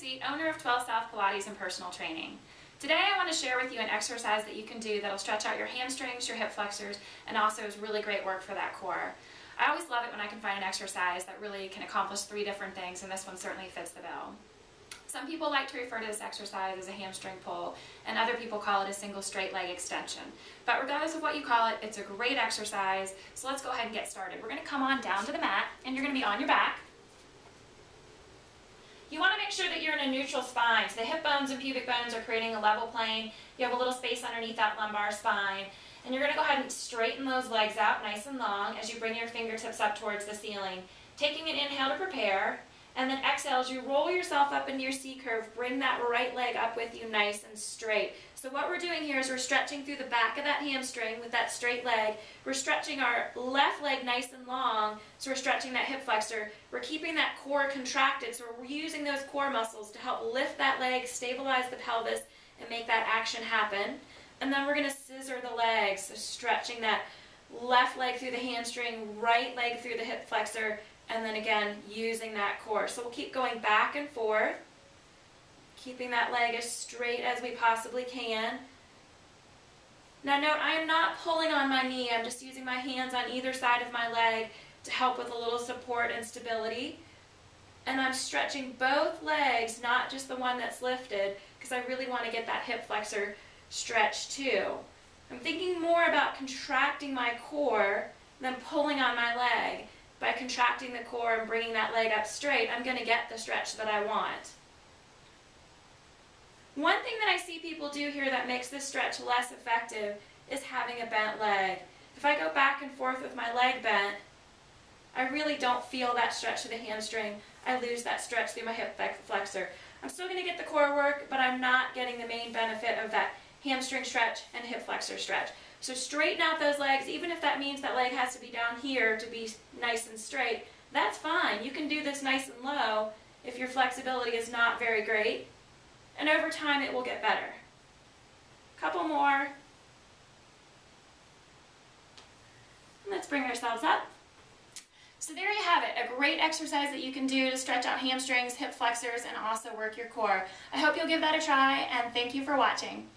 Lucie, owner of 12 South Pilates and Personal Training. Today I want to share with you an exercise that you can do that'll stretch out your hamstrings, your hip flexors, and also is really great work for that core. I always love it when I can find an exercise that really can accomplish 3 different things, and this one certainly fits the bill. Some people like to refer to this exercise as a hamstring pull, and other people call it a single straight leg extension. But regardless of what you call it, it's a great exercise, so let's go ahead and get started. We're going to come on down to the mat, and you're going to be on your back. You want to make sure that you're in a neutral spine. So the hip bones and pubic bones are creating a level plane. You have a little space underneath that lumbar spine. And you're going to go ahead and straighten those legs out nice and long as you bring your fingertips up towards the ceiling. Taking an inhale to prepare, and then exhale as you roll yourself up into your C curve. Bring that right leg up with you nice and straight. So what we're doing here is we're stretching through the back of that hamstring with that straight leg. We're stretching our left leg nice and long, so we're stretching that hip flexor. We're keeping that core contracted, so we're using those core muscles to help lift that leg, stabilize the pelvis, and make that action happen. And then we're going to scissor the legs, so stretching that left leg through the hamstring, right leg through the hip flexor, and then again using that core. So we'll keep going back and forth, keeping that leg as straight as we possibly can. Now note, I am not pulling on my knee. I'm just using my hands on either side of my leg to help with a little support and stability. And I'm stretching both legs, not just the one that's lifted, because I really want to get that hip flexor stretched too. I'm thinking more about contracting my core than pulling on my leg. By contracting the core and bringing that leg up straight, I'm going to get the stretch that I want. One thing that I see people do here that makes this stretch less effective is having a bent leg. If I go back and forth with my leg bent, I really don't feel that stretch to the hamstring. I lose that stretch through my hip flexor. I'm still going to get the core work, but I'm not getting the main benefit of that hamstring stretch and hip flexor stretch. So straighten out those legs, even if that means that leg has to be down here to be nice and straight. That's fine. You can do this nice and low if your flexibility is not very great. And over time it will get better. Couple more. Let's bring ourselves up. So there you have it, a great exercise that you can do to stretch out hamstrings, hip flexors, and also work your core. I hope you'll give that a try, and thank you for watching.